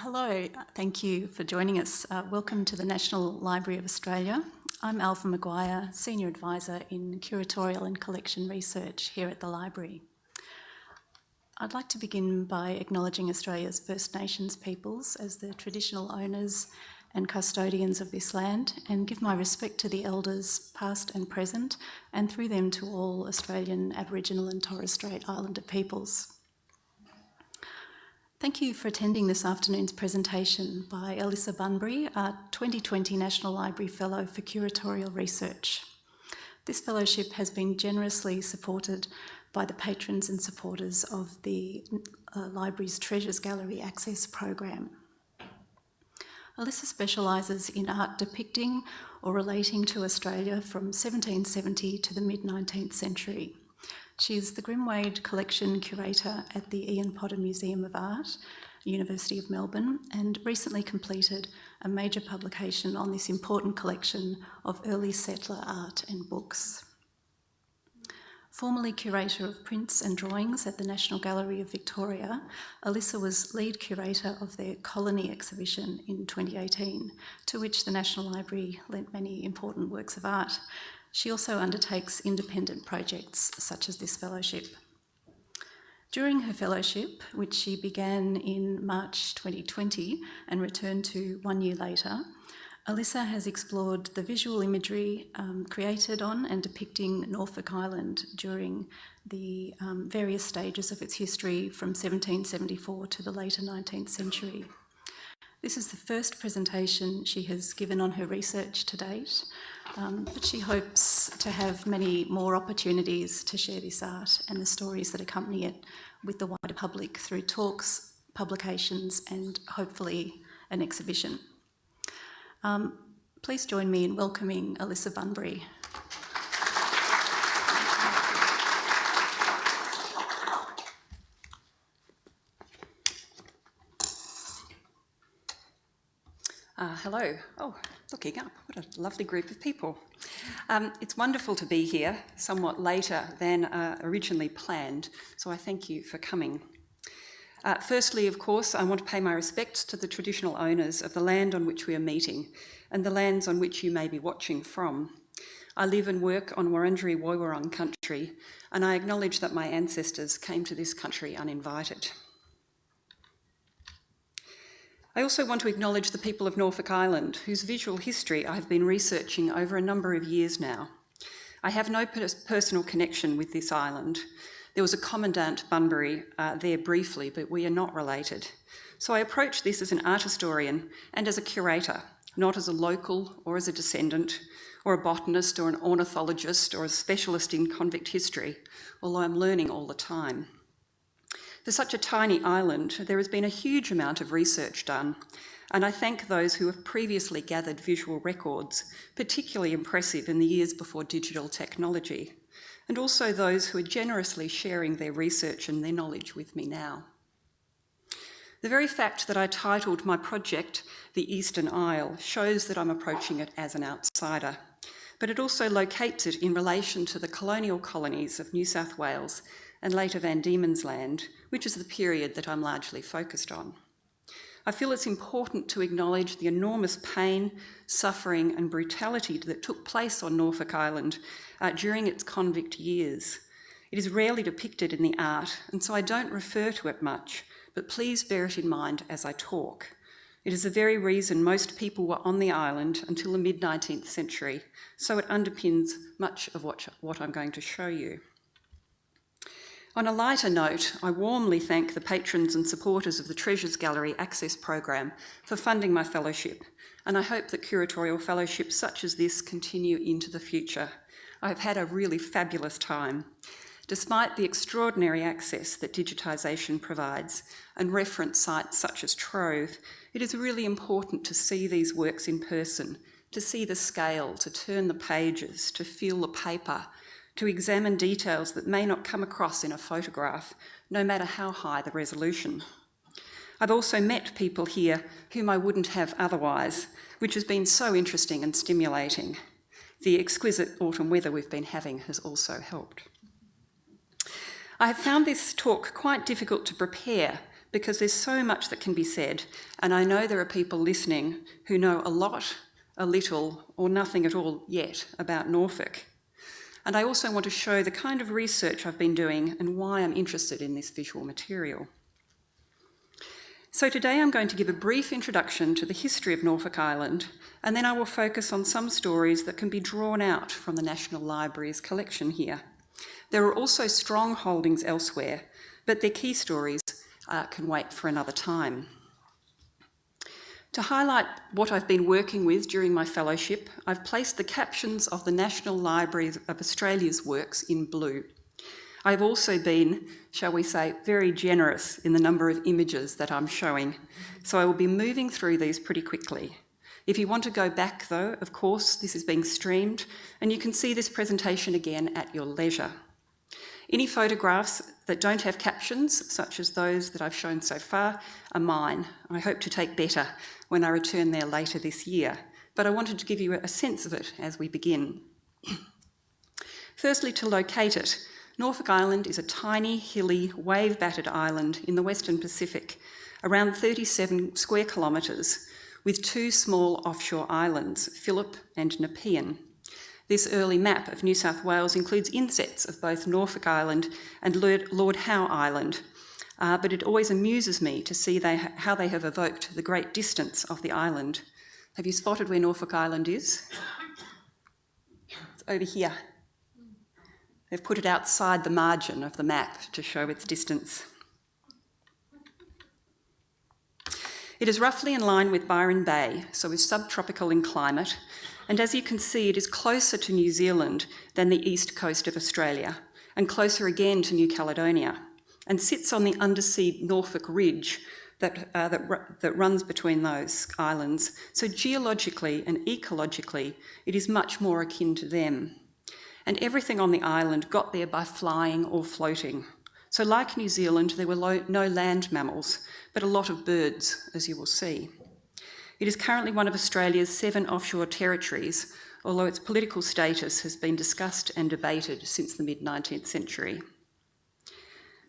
Hello, thank you for joining us. Welcome to the National Library of Australia. I'm Alpha Maguire, Senior Advisor in Curatorial and Collection Research here at the Library. I'd like to begin by acknowledging Australia's First Nations peoples as the traditional owners and custodians of this land, and give my respect to the elders past and present, and through them to all Australian Aboriginal and Torres Strait Islander peoples. Thank you for attending this afternoon's presentation by Alisa Bunbury, a 2020 National Library Fellow for Curatorial Research. This fellowship has been generously supported by the patrons and supporters of the Library's Treasures Gallery Access program. Alisa specialises in art depicting or relating to Australia from 1770 to the mid-19th century. She is the Grimwade Collection Curator at the Ian Potter Museum of Art, University of Melbourne, and recently completed a major publication on this important collection of early settler art and books. Formerly Curator of Prints and Drawings at the National Gallery of Victoria, Alisa was lead curator of their Colony exhibition in 2018, to which the National Library lent many important works of art. She also undertakes independent projects such as this fellowship. During her fellowship, which she began in March 2020 and returned to 1 year later, Alisa has explored the visual imagery created on and depicting Norfolk Island during the various stages of its history from 1774 to the later 19th century. This is the first presentation she has given on her research to date, but she hopes to have many more opportunities to share this art and the stories that accompany it with the wider public through talks, publications, and hopefully an exhibition. Please join me in welcoming Alisa Bunbury. Hello. Oh, looking up, what a lovely group of people. It's wonderful to be here, somewhat later than originally planned, so I thank you for coming. Firstly, of course, I want to pay my respects to the traditional owners of the land on which we are meeting and the lands on which you may be watching from. I live and work on Wurundjeri Woiwurrung country, and I acknowledge that my ancestors came to this country uninvited. I also want to acknowledge the people of Norfolk Island, whose visual history I have been researching over a number of years now. I have no personal connection with this island. There was a Commandant Bunbury there briefly, but we are not related. So I approach this as an art historian and as a curator, not as a local or as a descendant, or a botanist or an ornithologist or a specialist in convict history, although I'm learning all the time. For such a tiny island, there has been a huge amount of research done, and I thank those who have previously gathered visual records, particularly impressive in the years before digital technology, and also those who are generously sharing their research and their knowledge with me now. The very fact that I titled my project The Eastern Isle shows that I'm approaching it as an outsider, but it also locates it in relation to the colonial colonies of New South Wales and later Van Diemen's Land, which is the period that I'm largely focused on. I feel it's important to acknowledge the enormous pain, suffering and brutality that took place on Norfolk Island during its convict years. It is rarely depicted in the art, and so I don't refer to it much, but please bear it in mind as I talk. It is the very reason most people were on the island until the mid-19th century, so it underpins much of what I'm going to show you. On a lighter note, I warmly thank the patrons and supporters of the Treasures Gallery Access program for funding my fellowship, and I hope that curatorial fellowships such as this continue into the future. I have had a really fabulous time. Despite the extraordinary access that digitisation provides and reference sites such as Trove, it is really important to see these works in person, to see the scale, to turn the pages, to feel the paper, to examine details that may not come across in a photograph, no matter how high the resolution. I've also met people here whom I wouldn't have otherwise, which has been so interesting and stimulating. The exquisite autumn weather we've been having has also helped. I have found this talk quite difficult to prepare because there's so much that can be said, and I know there are people listening who know a lot, a little, or nothing at all yet about Norfolk. And I also want to show the kind of research I've been doing and why I'm interested in this visual material. So today I'm going to give a brief introduction to the history of Norfolk Island, and then I will focus on some stories that can be drawn out from the National Library's collection here. There are also strong holdings elsewhere, but their key stories can wait for another time. To highlight what I've been working with during my fellowship, I've placed the captions of the National Library of Australia's works in blue. I've also been, shall we say, very generous in the number of images that I'm showing, so I will be moving through these pretty quickly. If you want to go back though, of course, this is being streamed, and you can see this presentation again at your leisure. Any photographs that don't have captions, such as those that I've shown so far, are mine. I hope to take better when I return there later this year, but I wanted to give you a sense of it as we begin. Firstly, to locate it, Norfolk Island is a tiny, hilly, wave-battered island in the Western Pacific, around 37 square kilometres, with two small offshore islands, Phillip and Nepean. This early map of New South Wales includes insets of both Norfolk Island and Lord Howe Island, but it always amuses me to see how they have evoked the great distance of the island. Have you spotted where Norfolk Island is? It's over here. They've put it outside the margin of the map to show its distance. It is roughly in line with Byron Bay, so is subtropical in climate, and as you can see, it is closer to New Zealand than the east coast of Australia, and closer again to New Caledonia, and sits on the undersea Norfolk Ridge that runs between those islands. So geologically and ecologically, it is much more akin to them. And everything on the island got there by flying or floating. So like New Zealand, there were no land mammals, but a lot of birds, as you will see. It is currently one of Australia's 7 offshore territories, although its political status has been discussed and debated since the mid-19th century.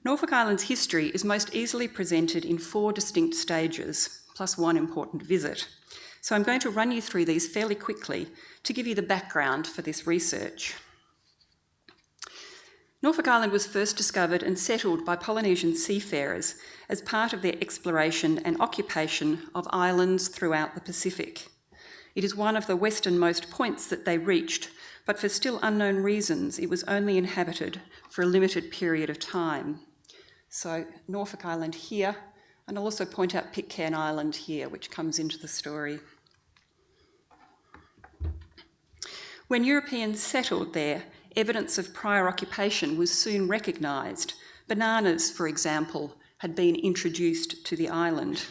Norfolk Island's history is most easily presented in 4 distinct stages, plus one important visit. So I'm going to run you through these fairly quickly to give you the background for this research. Norfolk Island was first discovered and settled by Polynesian seafarers as part of their exploration and occupation of islands throughout the Pacific. It is one of the westernmost points that they reached, but for still unknown reasons, it was only inhabited for a limited period of time. So Norfolk Island here, and I'll also point out Pitcairn Island here, which comes into the story. When Europeans settled there, evidence of prior occupation was soon recognised. Bananas, for example, had been introduced to the island,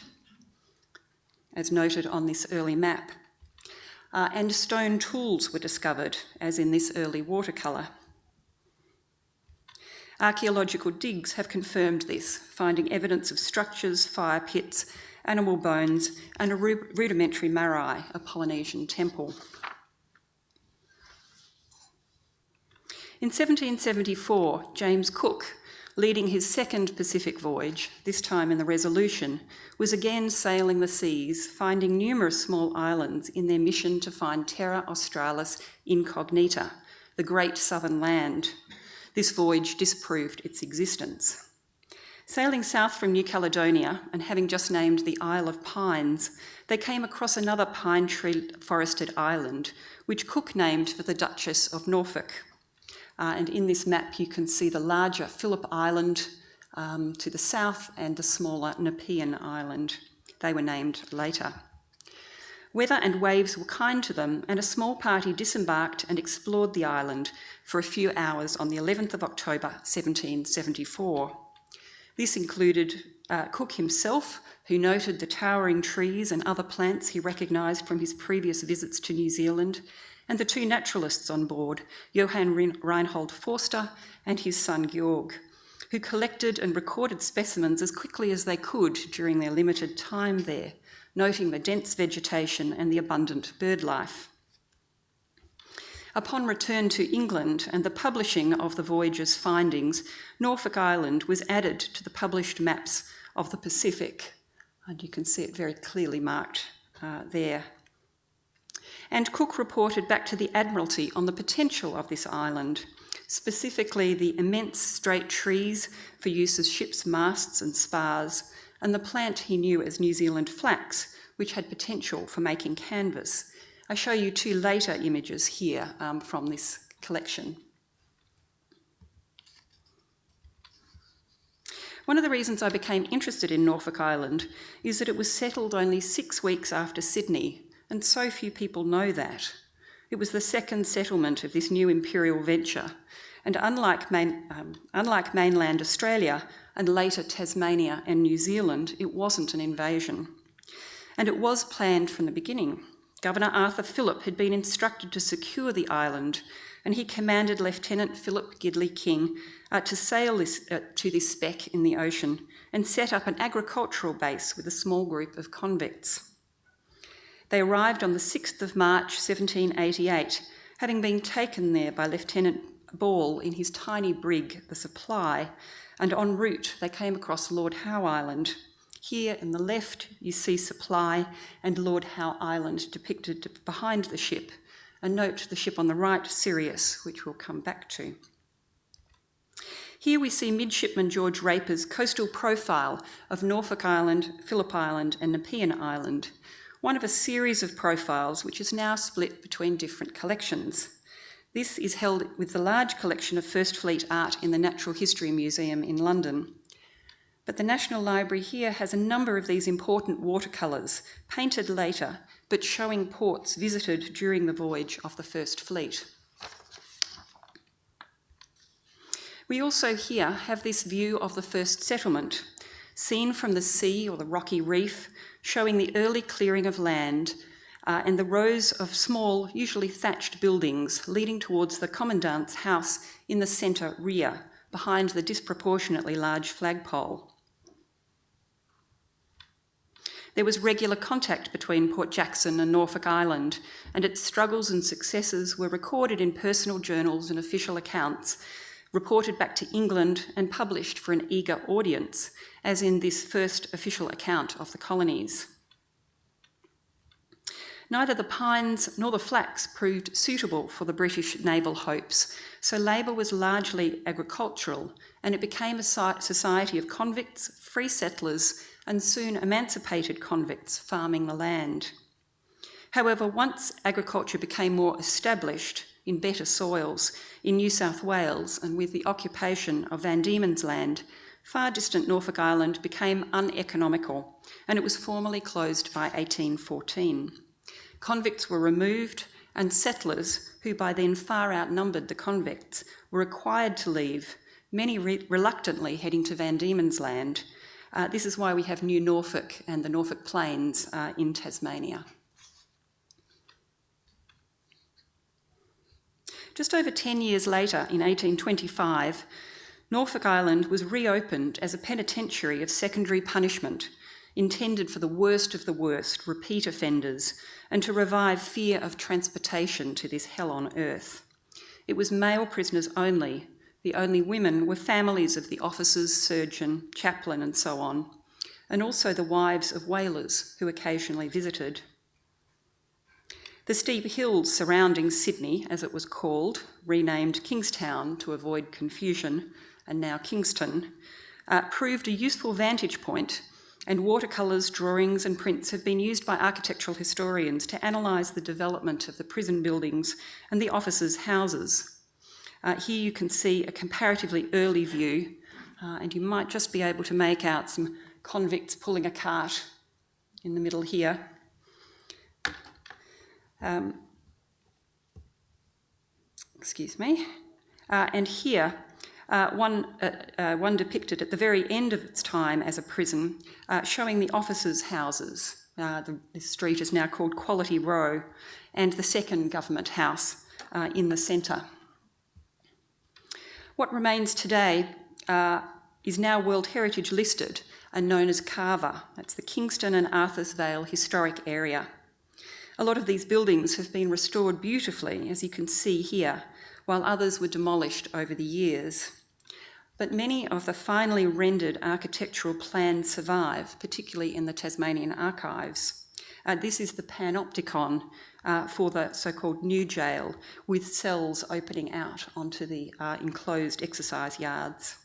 as noted on this early map. And stone tools were discovered, as in this early watercolour. Archaeological digs have confirmed this, finding evidence of structures, fire pits, animal bones, and a rudimentary marae, a Polynesian temple. In 1774, James Cook, leading his second Pacific voyage, this time in the Resolution, was again sailing the seas, finding numerous small islands in their mission to find Terra Australis Incognita, the Great Southern Land. This voyage disproved its existence. Sailing south from New Caledonia and having just named the Isle of Pines, they came across another pine tree forested island, which Cook named for the Duchess of Norfolk. And in this map, you can see the larger Phillip Island to the south and the smaller Nepean Island. They were named later. Weather and waves were kind to them, and a small party disembarked and explored the island for a few hours on the 11th of October, 1774. This included Cook himself, who noted the towering trees and other plants he recognised from his previous visits to New Zealand, and the 2 naturalists on board, Johann Reinhold Forster and his son Georg, who collected and recorded specimens as quickly as they could during their limited time there, noting the dense vegetation and the abundant bird life. Upon return to England and the publishing of the voyage's findings, Norfolk Island was added to the published maps of the Pacific, and you can see it very clearly marked there. And Cook reported back to the Admiralty on the potential of this island, specifically the immense straight trees for use as ships' masts and spars, and the plant he knew as New Zealand flax, which had potential for making canvas. I show you two later images here from this collection. One of the reasons I became interested in Norfolk Island is that it was settled only 6 weeks after Sydney, and so few people know that. It was the second settlement of this new imperial venture, and unlike mainland Australia and later Tasmania and New Zealand, it wasn't an invasion. And it was planned from the beginning. Governor Arthur Phillip had been instructed to secure the island, and he commanded Lieutenant Phillip Gidley King to sail to this speck in the ocean and set up an agricultural base with a small group of convicts. They arrived on the 6th of March 1788, having been taken there by Lieutenant Ball in his tiny brig, the Supply, and en route they came across Lord Howe Island. Here in the left you see Supply and Lord Howe Island depicted behind the ship, and note the ship on the right, Sirius, which we'll come back to. Here we see Midshipman George Raper's coastal profile of Norfolk Island, Phillip Island and Nepean Island, one of a series of profiles which is now split between different collections. This is held with the large collection of First Fleet art in the Natural History Museum in London. But the National Library here has a number of these important watercolours, painted later, but showing ports visited during the voyage of the First Fleet. We also here have this view of the first settlement, seen from the sea or the rocky reef, showing the early clearing of land and the rows of small, usually thatched buildings leading towards the commandant's house in the centre rear, behind the disproportionately large flagpole. There was regular contact between Port Jackson and Norfolk Island, and its struggles and successes were recorded in personal journals and official accounts, reported back to England and published for an eager audience, as in this first official account of the colonies. Neither the pines nor the flax proved suitable for the British naval hopes, so labour was largely agricultural, and it became a society of convicts, free settlers, and soon emancipated convicts farming the land. However, once agriculture became more established in better soils in New South Wales and with the occupation of Van Diemen's Land, far distant Norfolk Island became uneconomical, and it was formally closed by 1814. Convicts were removed, and settlers, who by then far outnumbered the convicts, were required to leave, many reluctantly heading to Van Diemen's Land. This is why we have New Norfolk and the Norfolk Plains in Tasmania. Just over 10 years later, in 1825, Norfolk Island was reopened as a penitentiary of secondary punishment, intended for the worst of the worst, repeat offenders, and to revive fear of transportation to this hell on earth. It was male prisoners only. The only women were families of the officers, surgeon, chaplain, and so on, and also the wives of whalers who occasionally visited. The steep hills surrounding Sydney, as it was called, renamed Kingstown to avoid confusion, and now Kingston, proved a useful vantage point, and watercolours, drawings and prints have been used by architectural historians to analyse the development of the prison buildings and the officers' houses. Here you can see a comparatively early view, and you might just be able to make out some convicts pulling a cart in the middle here. Excuse me. And here, one depicted at the very end of its time as a prison, showing the officers' houses. This street is now called Quality Row, and the second government house in the centre. What remains today is now World Heritage listed and known as Carver. That's the Kingston and Arthur's Vale historic area. A lot of these buildings have been restored beautifully, as you can see here, while others were demolished over the years. but many of the finely rendered architectural plans survive, particularly in the Tasmanian archives. This is the panopticon for the so-called new jail, with cells opening out onto the enclosed exercise yards.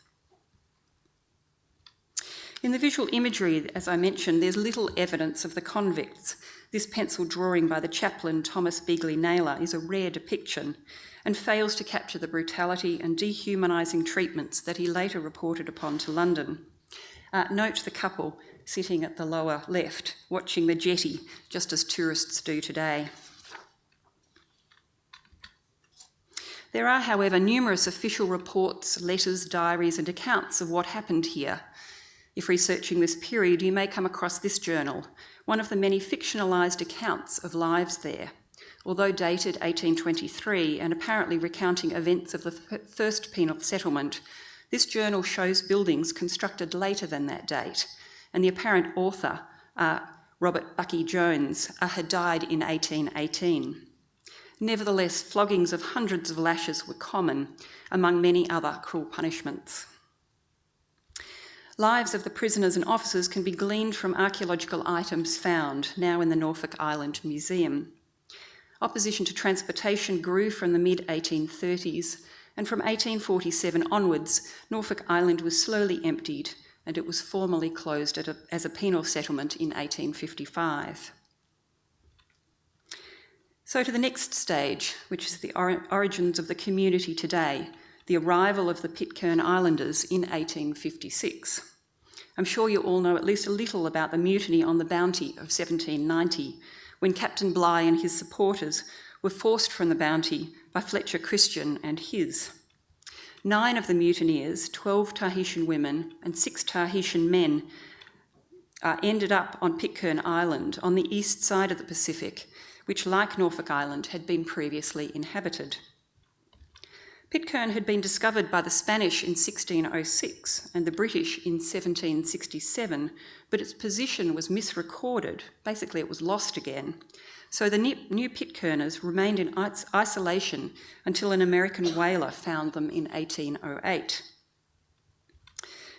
In the visual imagery, as I mentioned, there's little evidence of the convicts. This pencil drawing by the chaplain Thomas Beagley Naylor is a rare depiction and fails to capture the brutality and dehumanising treatments that he later reported upon to London. Note the couple sitting at the lower left, watching the jetty, just as tourists do today. There are, however, numerous official reports, letters, diaries, and accounts of what happened here. If researching this period, you may come across this journal, one of the many fictionalised accounts of lives there. Although dated 1823 and apparently recounting events of the first penal settlement, this journal shows buildings constructed later than that date, and the apparent author, Robert Bucky Jones, had died in 1818. Nevertheless, floggings of hundreds of lashes were common, among many other cruel punishments. Lives of the prisoners and officers can be gleaned from archaeological items found, now in the Norfolk Island Museum. Opposition to transportation grew from the mid-1830s, and from 1847 onwards, Norfolk Island was slowly emptied, and it was formally closed as a penal settlement in 1855. So to the next stage, which is the origins of the community today, the arrival of the Pitcairn Islanders in 1856. I'm sure you all know at least a little about the mutiny on the Bounty of 1790, when Captain Bligh and his supporters were forced from the Bounty by Fletcher Christian and his. 9 of the mutineers, 12 Tahitian women and 6 Tahitian men, ended up on Pitcairn Island on the east side of the Pacific, which, like Norfolk Island, had been previously inhabited. Pitcairn had been discovered by the Spanish in 1606 and the British in 1767, but its position was misrecorded. Basically, it was lost again. So the new Pitcairners remained in isolation until an American whaler found them in 1808.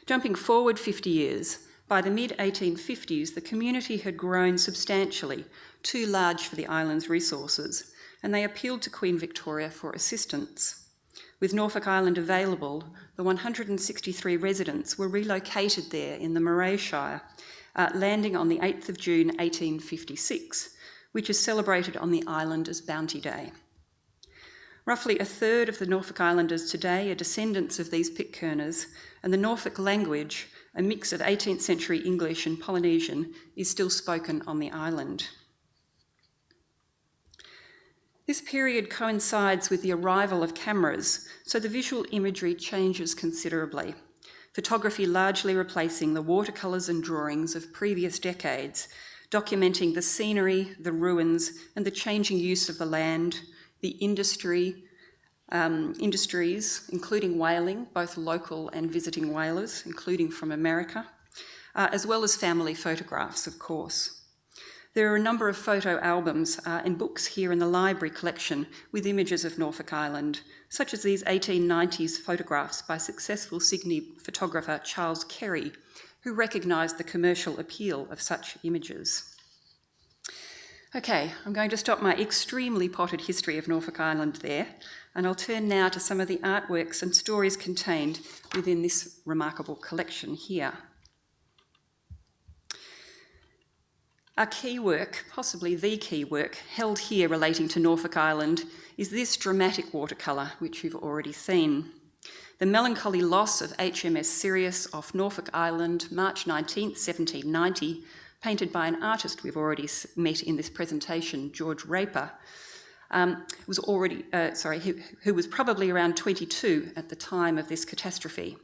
Jumping forward 50 years, by the mid-1850s, the community had grown substantially, too large for the island's resources, and they appealed to Queen Victoria for assistance. With Norfolk Island available, the 163 residents were relocated there in the Murray Shire, landing on the 8th of June 1856, which is celebrated on the island as Bounty Day. Roughly a third of the Norfolk Islanders today are descendants of these Pitcairners, and the Norfolk language, a mix of 18th century English and Polynesian, is still spoken on the island. This period coincides with the arrival of cameras, so the visual imagery changes considerably. Photography largely replacing the watercolours and drawings of previous decades, documenting the scenery, the ruins, and the changing use of the land, the industries, including whaling, both local and visiting whalers, including from America, as well as family photographs, of course. There are a number of photo albums and books here in the library collection with images of Norfolk Island, such as these 1890s photographs by successful Sydney photographer Charles Kerry, who recognised the commercial appeal of such images. Okay, I'm going to stop my extremely potted history of Norfolk Island there, and I'll turn now to some of the artworks and stories contained within this remarkable collection here. A key work, possibly the key work, held here relating to Norfolk Island is this dramatic watercolour, which you've already seen. The melancholy loss of HMS Sirius off Norfolk Island, March 19th, 1790, painted by an artist we've already met in this presentation, George Raper, who was probably around 22 at the time of this catastrophe.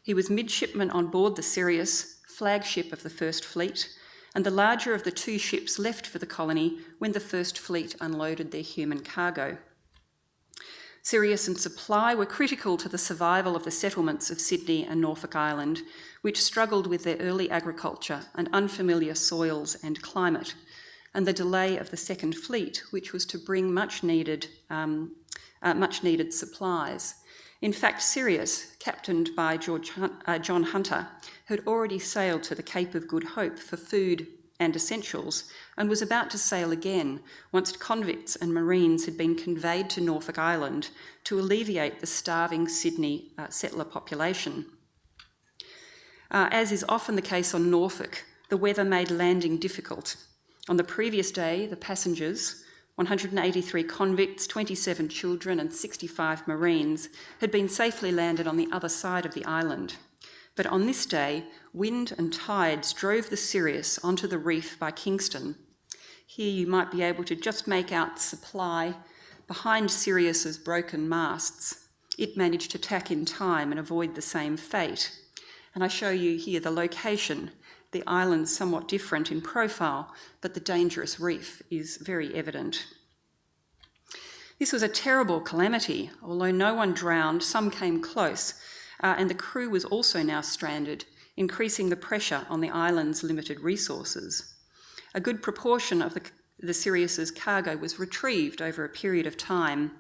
He was midshipman on board the Sirius, flagship of the First Fleet, and the larger of the 2 ships left for the colony when the First Fleet unloaded their human cargo. Sirius and Supply were critical to the survival of the settlements of Sydney and Norfolk Island, which struggled with their early agriculture and unfamiliar soils and climate, and the delay of the Second Fleet, which was to bring much needed supplies. In fact, Sirius, captained by John Hunter, had already sailed to the Cape of Good Hope for food and essentials, and was about to sail again once convicts and Marines had been conveyed to Norfolk Island to alleviate the starving Sydney settler population. As is often the case on Norfolk, the weather made landing difficult. On the previous day, the passengers, 183 convicts, 27 children and 65 Marines, had been safely landed on the other side of the island. But on this day, wind and tides drove the Sirius onto the reef by Kingston. Here you might be able to just make out Supply behind Sirius's broken masts. It managed to tack in time and avoid the same fate. And I show you here the location. The island's somewhat different in profile, but the dangerous reef is very evident. This was a terrible calamity. Although no one drowned, some came close, and the crew was also now stranded, increasing the pressure on the island's limited resources. A good proportion of the Sirius's cargo was retrieved over a period of time.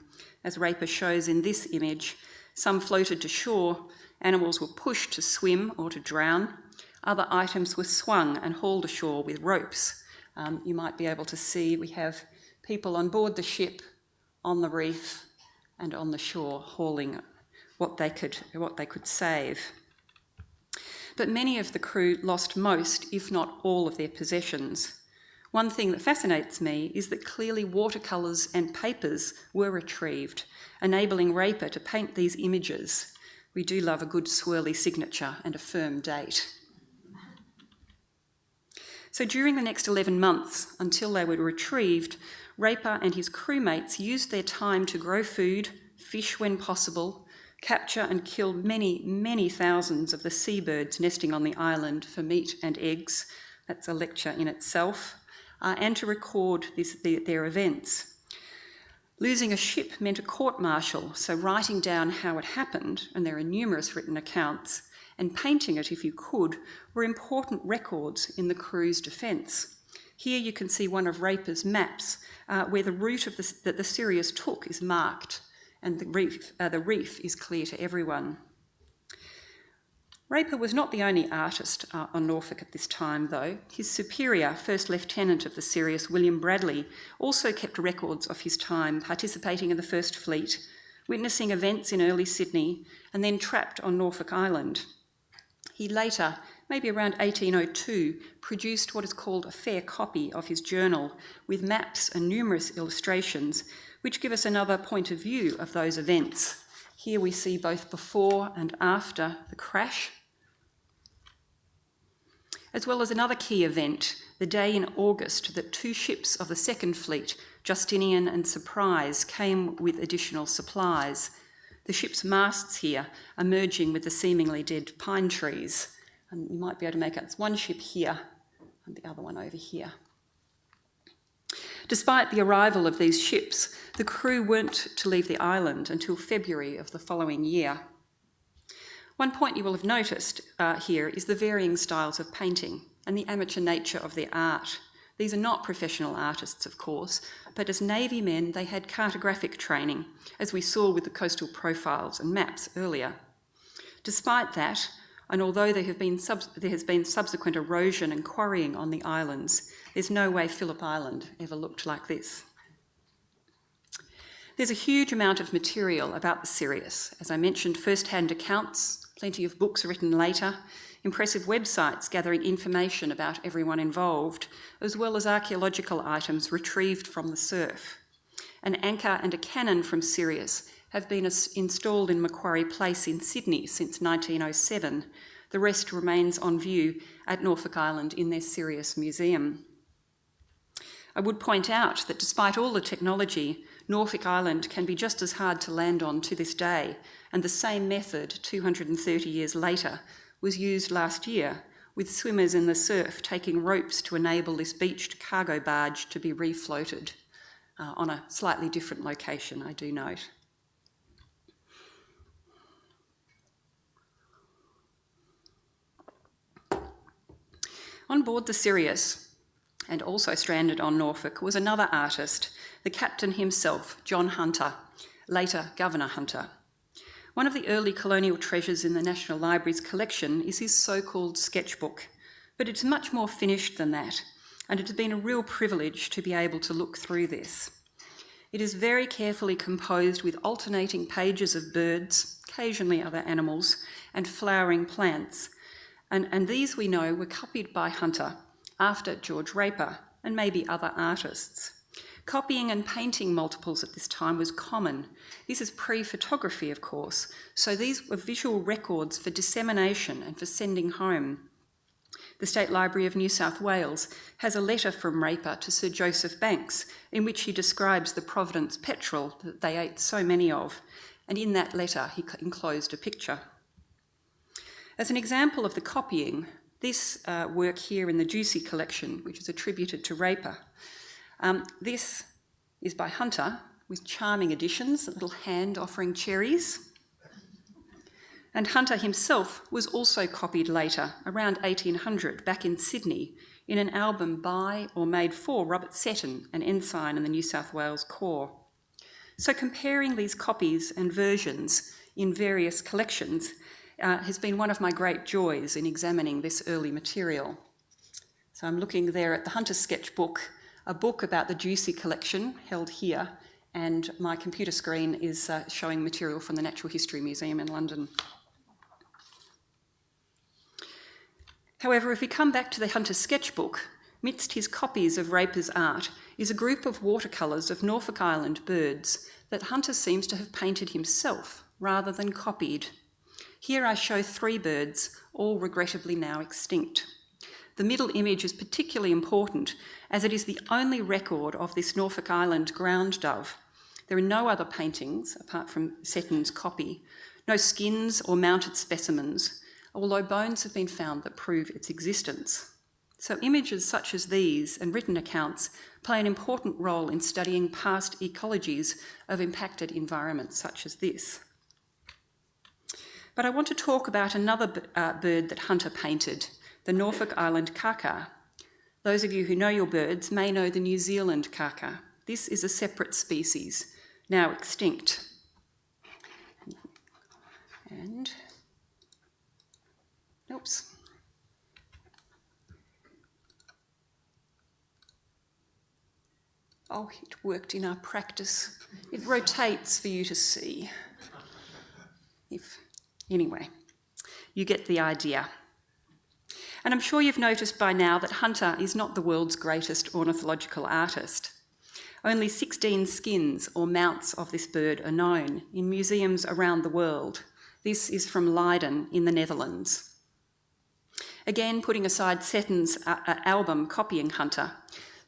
As Raper shows in this image, some floated to shore, animals were pushed to swim or to drown, other items were swung and hauled ashore with ropes. You might be able to see we have people on board the ship, on the reef and on the shore hauling what they could save. But many of the crew lost most, if not all, of their possessions. One thing that fascinates me is that clearly watercolours and papers were retrieved, enabling Raper to paint these images. We do love a good swirly signature and a firm date. So during the next 11 months, until they were retrieved, Raper and his crewmates used their time to grow food, fish when possible, capture and kill many, many thousands of the seabirds nesting on the island for meat and eggs. That's a lecture in itself. And to record their events. Losing a ship meant a court-martial, so writing down how it happened, and there are numerous written accounts, and painting it if you could, were important records in the crew's defence. Here you can see one of Raper's maps where the route that the Sirius took is marked, and the reef is clear to everyone. Raper was not the only artist on Norfolk at this time, though. His superior, First Lieutenant of the Sirius, William Bradley, also kept records of his time, participating in the First Fleet, witnessing events in early Sydney, and then trapped on Norfolk Island. He later, maybe around 1802, produced what is called a fair copy of his journal, with maps and numerous illustrations, which give us another point of view of those events. Here we see both before and after the crash, as well as another key event, the day in August that two ships of the Second Fleet, Justinian and Surprise, came with additional supplies. The ship's masts here are merging with the seemingly dead pine trees. And you might be able to make out there's one ship here and the other one over here. Despite the arrival of these ships, the crew weren't to leave the island until February of the following year. One point you will have noticed here is the varying styles of painting and the amateur nature of their art. These are not professional artists, of course, but as Navy men, they had cartographic training, as we saw with the coastal profiles and maps earlier. Despite that, and although there has been subsequent erosion and quarrying on the islands, there's no way Phillip Island ever looked like this. There's a huge amount of material about the Sirius. As I mentioned, first-hand accounts, plenty of books written later, impressive websites gathering information about everyone involved, as well as archaeological items retrieved from the surf. An anchor and a cannon from Sirius have been installed in Macquarie Place in Sydney since 1907. The rest remains on view at Norfolk Island in their Sirius Museum. I would point out that despite all the technology, Norfolk Island can be just as hard to land on to this day, and the same method 230 years later was used last year, with swimmers in the surf taking ropes to enable this beached cargo barge to be refloated on a slightly different location, I do note. On board the Sirius, and also stranded on Norfolk, was another artist, the captain himself, John Hunter, later Governor Hunter. One of the early colonial treasures in the National Library's collection is his so-called sketchbook, but it's much more finished than that, and it has been a real privilege to be able to look through this. It is very carefully composed with alternating pages of birds, occasionally other animals, and flowering plants, and these we know were copied by Hunter after George Raper and maybe other artists. Copying and painting multiples at this time was common. This is pre-photography, of course, so these were visual records for dissemination and for sending home. The State Library of New South Wales has a letter from Raper to Sir Joseph Banks in which he describes the Providence petrel that they ate so many of, and in that letter he enclosed a picture. As an example of the copying, this work here in the Juicy collection, which is attributed to Raper, this is by Hunter with charming additions, a little hand offering cherries. And Hunter himself was also copied later, around 1800, back in Sydney, in an album by or made for Robert Seton, an ensign in the New South Wales Corps. So comparing these copies and versions in various collections has been one of my great joys in examining this early material. So I'm looking there at the Hunter Sketchbook, a book about the Juicy collection held here, and my computer screen is showing material from the Natural History Museum in London. However, if we come back to the Hunter Sketchbook, midst his copies of Raper's art is a group of watercolours of Norfolk Island birds that Hunter seems to have painted himself rather than copied. Here I show 3 birds, all regrettably now extinct. The middle image is particularly important as it is the only record of this Norfolk Island ground dove. There are no other paintings apart from Seton's copy, no skins or mounted specimens, although bones have been found that prove its existence. So images such as these and written accounts play an important role in studying past ecologies of impacted environments such as this. But I want to talk about another bird that Hunter painted, the Norfolk Island Kaka. Those of you who know your birds may know the New Zealand Kaka. This is a separate species, now extinct. And, oops. Oh, it worked in our practice. It rotates for you to see. Anyway, you get the idea. And I'm sure you've noticed by now that Hunter is not the world's greatest ornithological artist. Only 16 skins or mounts of this bird are known in museums around the world. This is from Leiden in the Netherlands. Again, putting aside Seton's album copying Hunter,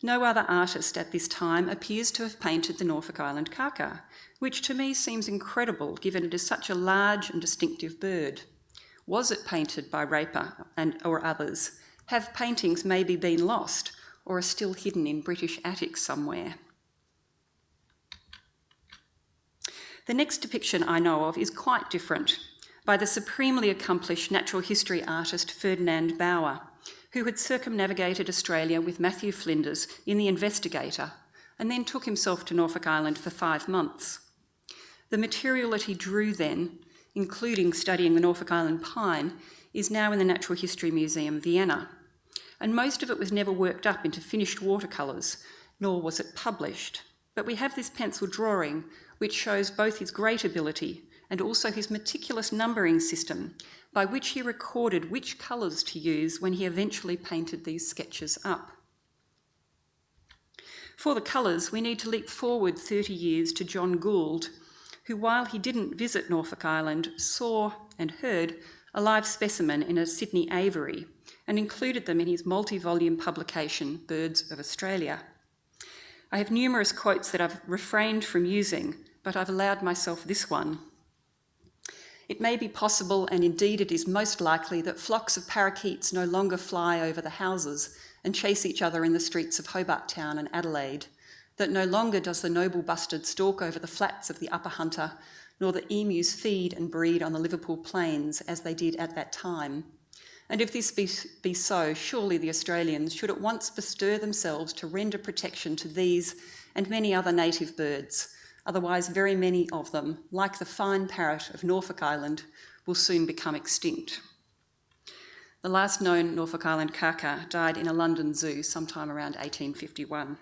no other artist at this time appears to have painted the Norfolk Island Kaka, which to me seems incredible given it is such a large and distinctive bird. Was it painted by Raper or others? Have paintings maybe been lost or are still hidden in British attics somewhere? The next depiction I know of is quite different, by the supremely accomplished natural history artist Ferdinand Bower, who had circumnavigated Australia with Matthew Flinders in The Investigator and then took himself to Norfolk Island for 5 months. The material that he drew then, including studying the Norfolk Island pine, is now in the Natural History Museum, Vienna. And most of it was never worked up into finished watercolours, nor was it published. But we have this pencil drawing, which shows both his great ability and also his meticulous numbering system, by which he recorded which colours to use when he eventually painted these sketches up. For the colours, we need to leap forward 30 years to John Gould, who, while he didn't visit Norfolk Island, saw and heard a live specimen in a Sydney aviary and included them in his multi-volume publication, Birds of Australia. I have numerous quotes that I've refrained from using, but I've allowed myself this one. It may be possible, and indeed it is most likely, that flocks of parakeets no longer fly over the houses and chase each other in the streets of Hobart Town and Adelaide, that no longer does the noble bustard stalk over the flats of the Upper Hunter, nor the emus feed and breed on the Liverpool plains as they did at that time. And if this be so, surely the Australians should at once bestir themselves to render protection to these and many other native birds, Otherwise, very many of them, like the fine parrot of Norfolk Island, will soon become extinct. The last known Norfolk Island Kaka died in a London zoo sometime around 1851.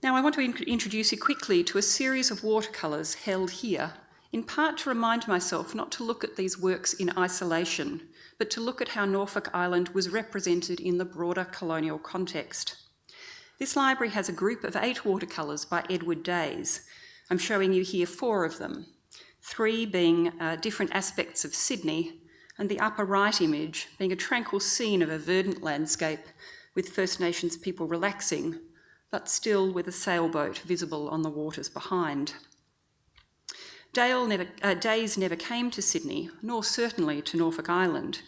Now I want to introduce you quickly to a series of watercolours held here, in part to remind myself not to look at these works in isolation, but to look at how Norfolk Island was represented in the broader colonial context. This library has a group of 8 watercolours by Edward Days. I'm showing you here 4 of them, 3 being different aspects of Sydney, and the upper right image being a tranquil scene of a verdant landscape with First Nations people relaxing, but still with a sailboat visible on the waters behind. Days never came to Sydney, nor certainly to Norfolk Island.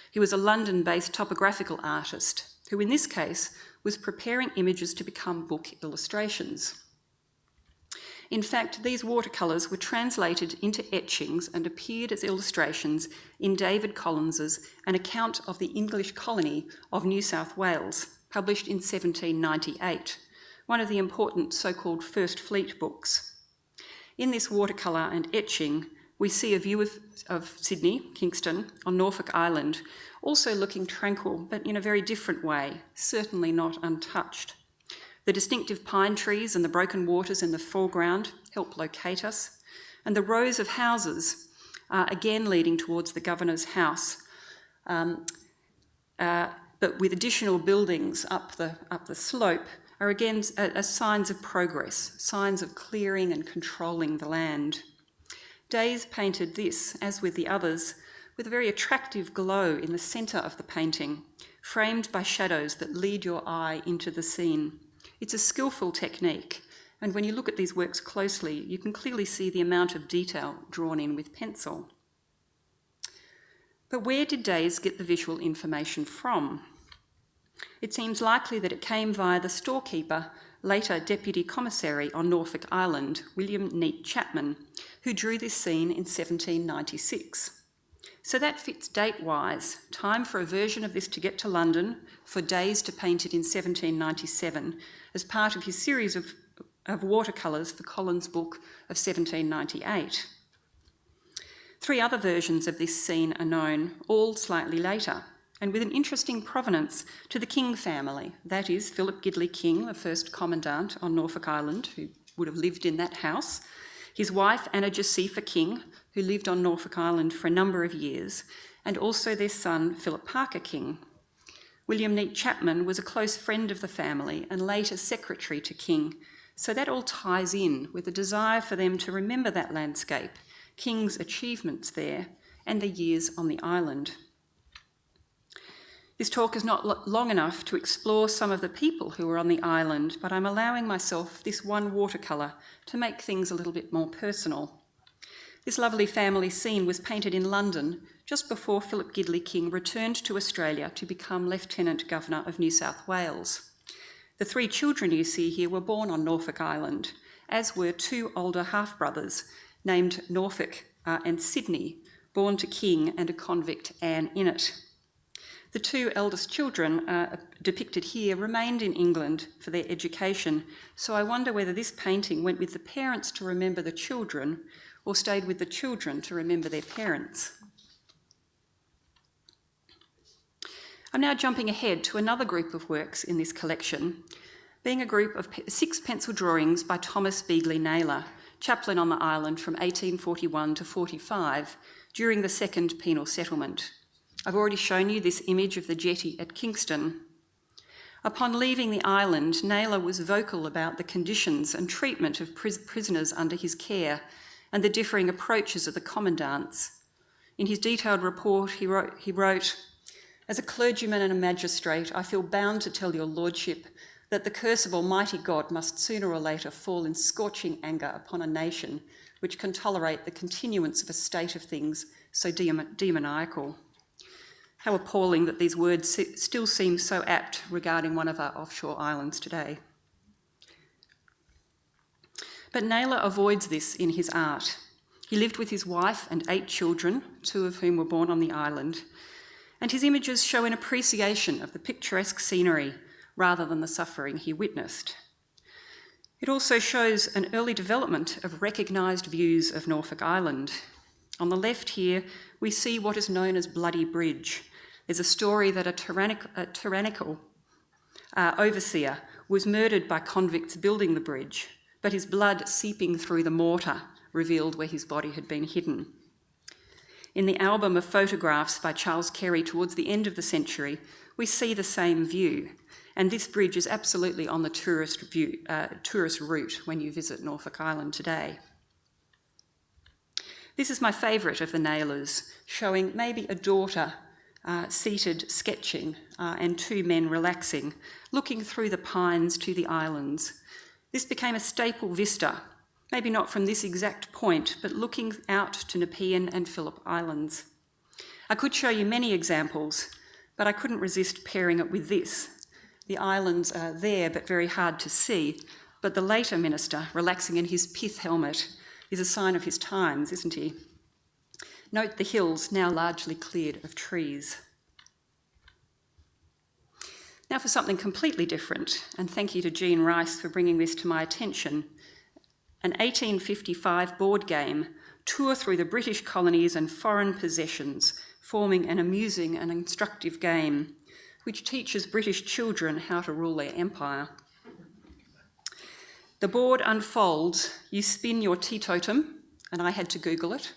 He was a London-based topographical artist who, in this case, was preparing images to become book illustrations. In fact, these watercolours were translated into etchings and appeared as illustrations in David Collins's An Account of the English Colony of New South Wales, published in 1798, one of the important so-called First Fleet books. In this watercolour and etching, we see a view of Sydney, Kingston, on Norfolk Island, also looking tranquil, but in a very different way, certainly not untouched. The distinctive pine trees and the broken waters in the foreground help locate us, and the rows of houses, again leading towards the governor's house, but with additional buildings up the slope, are again as signs of progress, signs of clearing and controlling the land. Days painted this, as with the others, with a very attractive glow in the centre of the painting, framed by shadows that lead your eye into the scene. It's a skillful technique, and when you look at these works closely, you can clearly see the amount of detail drawn in with pencil. But where did Days get the visual information from? It seems likely that it came via the storekeeper, later Deputy Commissary on Norfolk Island, William Neate Chapman, who drew this scene in 1796. So that fits date-wise, time for a version of this to get to London, for Days to paint it in 1797 as part of his series of watercolours for Collins' book of 1798. 3 other versions of this scene are known, all slightly later, and with an interesting provenance to the King family, that is, Phillip Gidley King, the first commandant on Norfolk Island, who would have lived in that house, his wife Anna Josepha King, who lived on Norfolk Island for a number of years, and also their son Philip Parker King. William Neate Chapman was a close friend of the family and later secretary to King, so that all ties in with a desire for them to remember that landscape, King's achievements there, and the years on the island. This talk is not long enough to explore some of the people who were on the island, but I'm allowing myself this one watercolour to make things a little bit more personal. This lovely family scene was painted in London just before Philip Gidley King returned to Australia to become Lieutenant Governor of New South Wales. The 3 children you see here were born on Norfolk Island, as were 2 older half-brothers named Norfolk and Sydney, born to King and a convict Anne Innet. The 2 eldest children depicted here remained in England for their education, so I wonder whether this painting went with the parents to remember the children or stayed with the children to remember their parents. I'm now jumping ahead to another group of works in this collection, being a group of 6 pencil drawings by Thomas Beagley Naylor, chaplain on the island from 1841 to 45 during the Second Penal Settlement. I've already shown you this image of the jetty at Kingston. Upon leaving the island, Naylor was vocal about the conditions and treatment of prisoners under his care and the differing approaches of the commandants. In his detailed report, he wrote, "As a clergyman and a magistrate, I feel bound to tell your lordship that the curse of Almighty God must sooner or later fall in scorching anger upon a nation which can tolerate the continuance of a state of things so demoniacal." How appalling that these words still seem so apt regarding one of our offshore islands today. But Naylor avoids this in his art. He lived with his wife and 8 children, 2 of whom were born on the island, and his images show an appreciation of the picturesque scenery, rather than the suffering he witnessed. It also shows an early development of recognised views of Norfolk Island. On the left here, we see what is known as Bloody Bridge. There's a story that a tyrannical overseer was murdered by convicts building the bridge, but his blood seeping through the mortar revealed where his body had been hidden. In the album of photographs by Charles Carey towards the end of the century, we see the same view, and this bridge is absolutely on the tourist route when you visit Norfolk Island today. This is my favourite of the nailers, showing maybe a daughter seated sketching and two men relaxing, looking through the pines to the islands. This became a staple vista, maybe not from this exact point, but looking out to Nepean and Phillip Islands. I could show you many examples, but I couldn't resist pairing it with this. The islands are there, but very hard to see, but the later minister, relaxing in his pith helmet, is a sign of his times, isn't he? Note the hills, now largely cleared of trees. Now for something completely different, and thank you to Jean Rice for bringing this to my attention. An 1855 board game, tour through the British colonies and foreign possessions, forming an amusing and instructive game, which teaches British children how to rule their empire. The board unfolds, you spin your teetotum, and I had to Google it,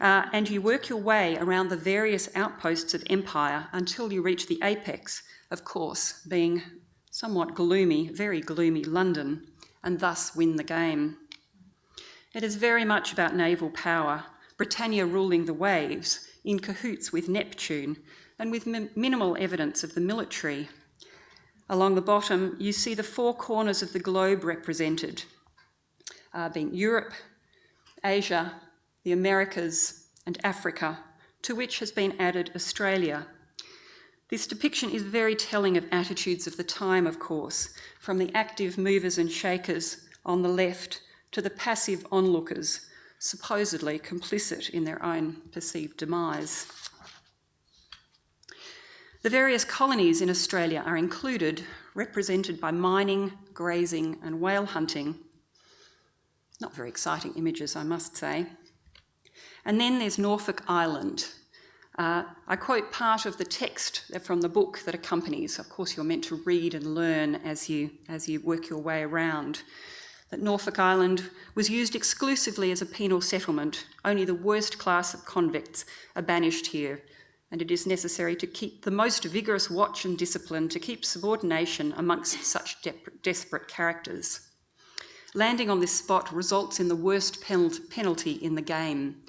and you work your way around the various outposts of empire until you reach the apex, of course, being somewhat gloomy, very gloomy London, and thus win the game. It is very much about naval power, Britannia ruling the waves, in cahoots with Neptune, and with minimal evidence of the military. Along the bottom, you see the four corners of the globe represented, being Europe, Asia, the Americas, and Africa, to which has been added Australia. This depiction is very telling of attitudes of the time, of course, from the active movers and shakers on the left to the passive onlookers, supposedly complicit in their own perceived demise. The various colonies in Australia are included, represented by mining, grazing, and whale hunting. Not very exciting images, I must say. And then there's Norfolk Island. I quote part of the text from the book that accompanies. Of course, you're meant to read and learn as you work your way around. That Norfolk Island was used exclusively as a penal settlement. Only the worst class of convicts are banished here, and it is necessary to keep the most vigorous watch and discipline to keep subordination amongst such desperate characters. Landing on this spot results in the worst penalty in the game.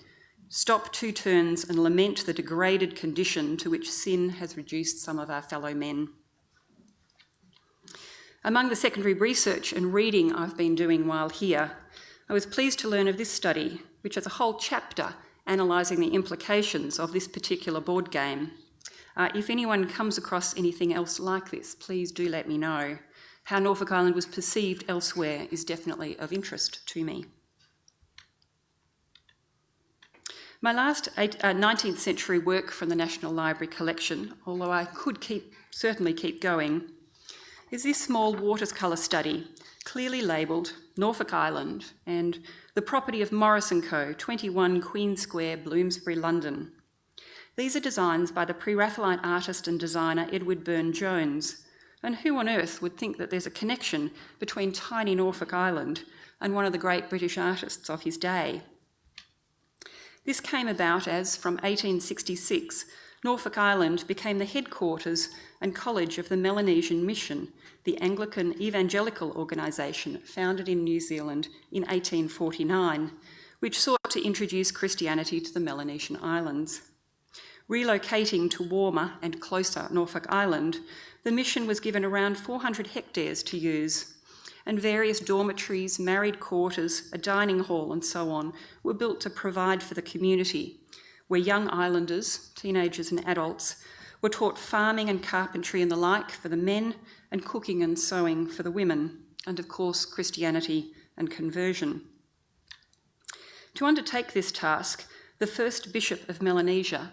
Stop 2 turns and lament the degraded condition to which sin has reduced some of our fellow men. Among the secondary research and reading I've been doing while here, I was pleased to learn of this study, which has a whole chapter analysing the implications of this particular board game. If anyone comes across anything else like this, please do let me know. How Norfolk Island was perceived elsewhere is definitely of interest to me. My last 19th century work from the National Library collection, although I could certainly keep going, is this small watercolour study, clearly labelled Norfolk Island and the property of Morris & Co, 21 Queen Square, Bloomsbury, London. These are designs by the Pre-Raphaelite artist and designer Edward Burne-Jones, and who on earth would think that there's a connection between tiny Norfolk Island and one of the great British artists of his day? This came about as, from 1866, Norfolk Island became the headquarters and college of the Melanesian Mission, the Anglican evangelical organisation founded in New Zealand in 1849, which sought to introduce Christianity to the Melanesian islands. Relocating to warmer and closer Norfolk Island, the mission was given around 400 hectares to use, and various dormitories, married quarters, a dining hall and so on were built to provide for the community, where young islanders, teenagers and adults, were taught farming and carpentry and the like for the men, and cooking and sewing for the women, and of course Christianity and conversion. To undertake this task, the first bishop of Melanesia,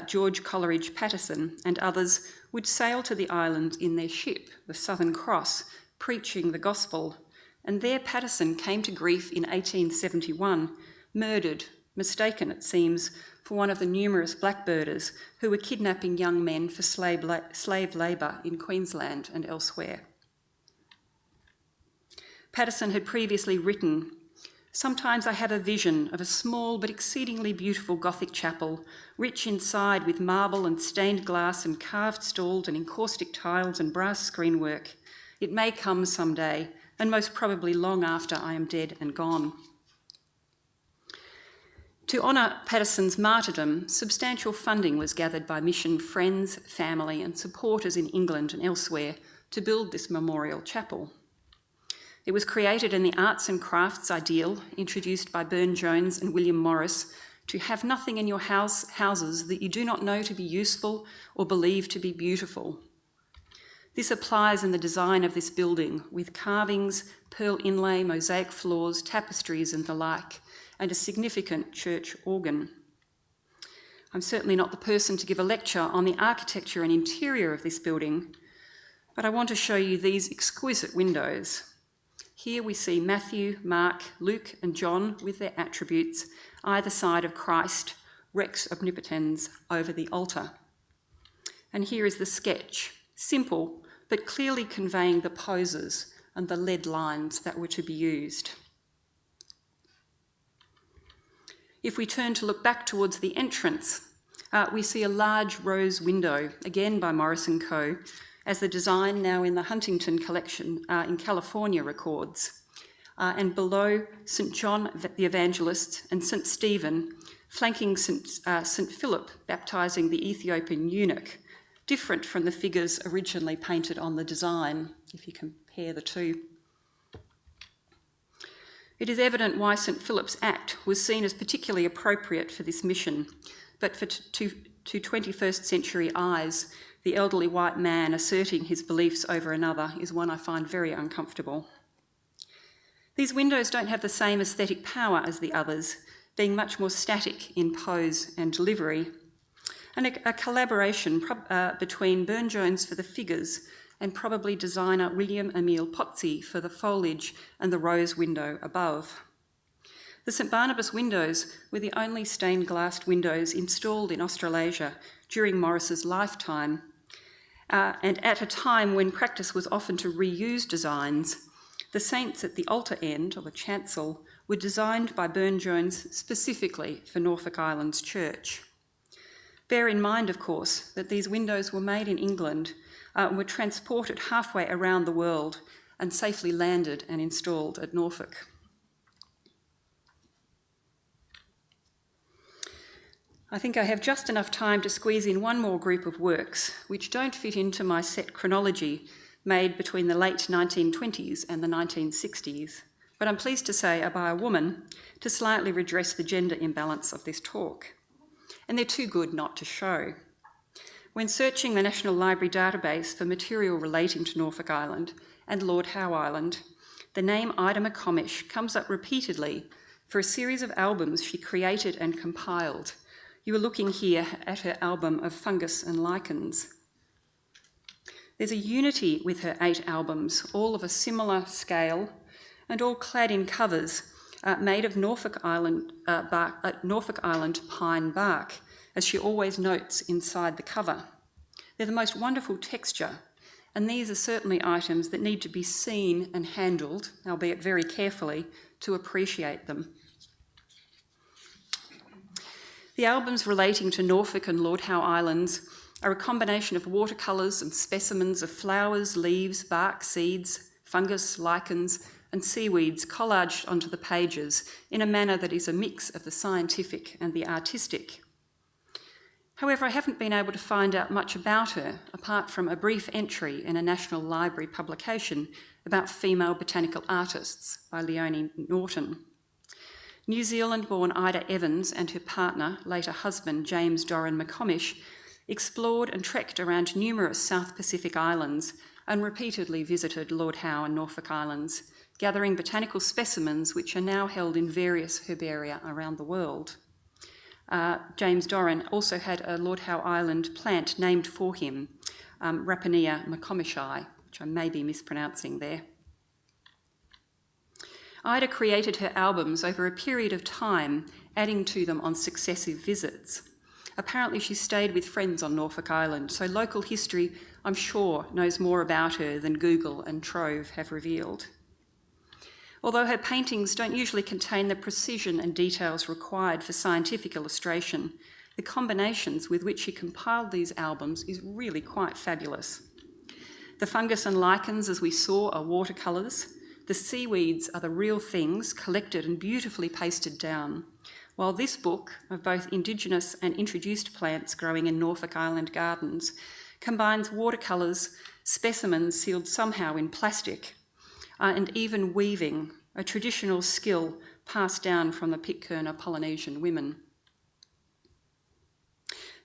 George Coleridge Patterson, and others would sail to the island in their ship, the Southern Cross, preaching the gospel, and there Patterson came to grief in 1871, murdered, mistaken it seems, for one of the numerous blackbirders who were kidnapping young men for slave labour in Queensland and elsewhere. Patterson had previously written, "Sometimes I have a vision of a small but exceedingly beautiful Gothic chapel, rich inside with marble and stained glass and carved stalls and encaustic tiles and brass screenwork. It may come some day, and most probably long after I am dead and gone." To honour Patterson's martyrdom, substantial funding was gathered by mission friends, family and supporters in England and elsewhere to build this memorial chapel. It was created in the arts and crafts ideal introduced by Burne-Jones and William Morris to have nothing in your houses that you do not know to be useful or believe to be beautiful. This applies in the design of this building with carvings, pearl inlay, mosaic floors, tapestries and the like, and a significant church organ. I'm certainly not the person to give a lecture on the architecture and interior of this building, but I want to show you these exquisite windows. Here we see Matthew, Mark, Luke and John with their attributes, either side of Christ, Rex Omnipotens, over the altar. And here is the sketch, simple but clearly conveying the poses and the lead lines that were to be used. If we turn to look back towards the entrance, we see a large rose window, again by Morris & Co., as the design now in the Huntington collection in California records. And below, St. John the Evangelist and St. Stephen, flanking St. Phillip, baptising the Ethiopian eunuch, different from the figures originally painted on the design, if you compare the two. It is evident why St. Philip's Act was seen as particularly appropriate for this mission, but to 21st century eyes, the elderly white man asserting his beliefs over another is one I find very uncomfortable. These windows don't have the same aesthetic power as the others, being much more static in pose and delivery, and a collaboration between Burne-Jones for the figures and probably designer William Emile Pozzi for the foliage and the rose window above. The St. Barnabas windows were the only stained glass windows installed in Australasia during Morris's lifetime, and at a time when practice was often to reuse designs. The saints at the altar end, or the chancel, were designed by Burne-Jones specifically for Norfolk Island's church. Bear in mind, of course, that these windows were made in England, were transported halfway around the world and safely landed and installed at Norfolk. I think I have just enough time to squeeze in one more group of works which don't fit into my set chronology made between the late 1920s and the 1960s, but I'm pleased to say are by a woman to slightly redress the gender imbalance of this talk. And they're too good not to show. When searching the National Library database for material relating to Norfolk Island and Lord Howe Island, the name Ida McComish comes up repeatedly for a series of albums she created and compiled. You are looking here at her album of Fungus and Lichens. There's a unity with her 8 albums, all of a similar scale and all clad in covers made of Norfolk Island pine bark, as she always notes inside the cover. They're the most wonderful texture, and these are certainly items that need to be seen and handled, albeit very carefully, to appreciate them. The albums relating to Norfolk and Lord Howe Islands are a combination of watercolours and specimens of flowers, leaves, bark, seeds, fungus, lichens, and seaweeds collaged onto the pages in a manner that is a mix of the scientific and the artistic. However, I haven't been able to find out much about her, apart from a brief entry in a National Library publication about female botanical artists by Leonie Norton. New Zealand-born Ida Evans and her partner, later husband James Doran McComish, explored and trekked around numerous South Pacific islands and repeatedly visited Lord Howe and Norfolk Islands, gathering botanical specimens which are now held in various herbaria around the world. James Doran also had a Lord Howe Island plant named for him, Rapinea McComishi, which I may be mispronouncing there. Ida created her albums over a period of time, adding to them on successive visits. Apparently she stayed with friends on Norfolk Island, so local history, I'm sure, knows more about her than Google and Trove have revealed. Although her paintings don't usually contain the precision and details required for scientific illustration, the combinations with which she compiled these albums is really quite fabulous. The fungus and lichens, as we saw, are watercolours. The seaweeds are the real things, collected and beautifully pasted down, while this book of both Indigenous and introduced plants growing in Norfolk Island gardens combines watercolours, specimens sealed somehow in plastic, and even weaving, a traditional skill passed down from the Pitcairn Polynesian women.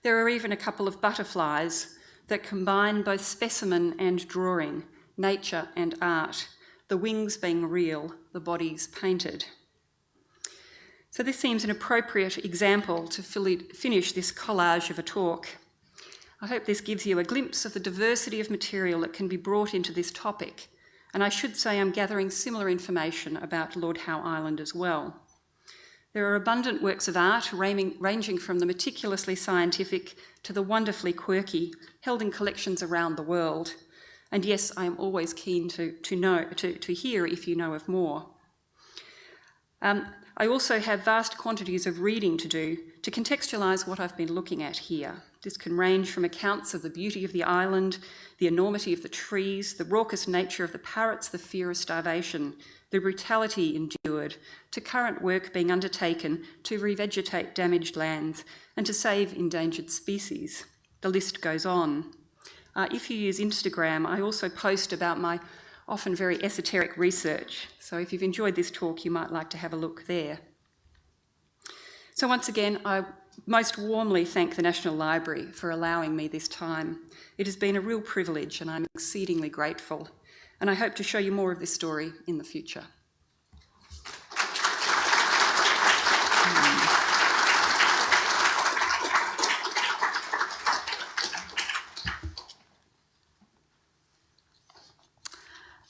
There are even a couple of butterflies that combine both specimen and drawing, nature and art, the wings being real, the bodies painted. So this seems an appropriate example to finish this collage of a talk. I hope this gives you a glimpse of the diversity of material that can be brought into this topic, and I should say I'm gathering similar information about Lord Howe Island as well. There are abundant works of art ranging from the meticulously scientific to the wonderfully quirky, held in collections around the world. And yes, I am always keen to hear if you know of more. I also have vast quantities of reading to do to contextualise what I've been looking at here. This can range from accounts of the beauty of the island, the enormity of the trees, the raucous nature of the parrots, the fear of starvation, the brutality endured, to current work being undertaken to revegetate damaged lands and to save endangered species. The list goes on. If you use Instagram, I also post about my often very esoteric research. So if you've enjoyed this talk, you might like to have a look there. So once again, I most warmly thank the National Library for allowing me this time. It has been a real privilege and I'm exceedingly grateful. And I hope to show you more of this story in the future.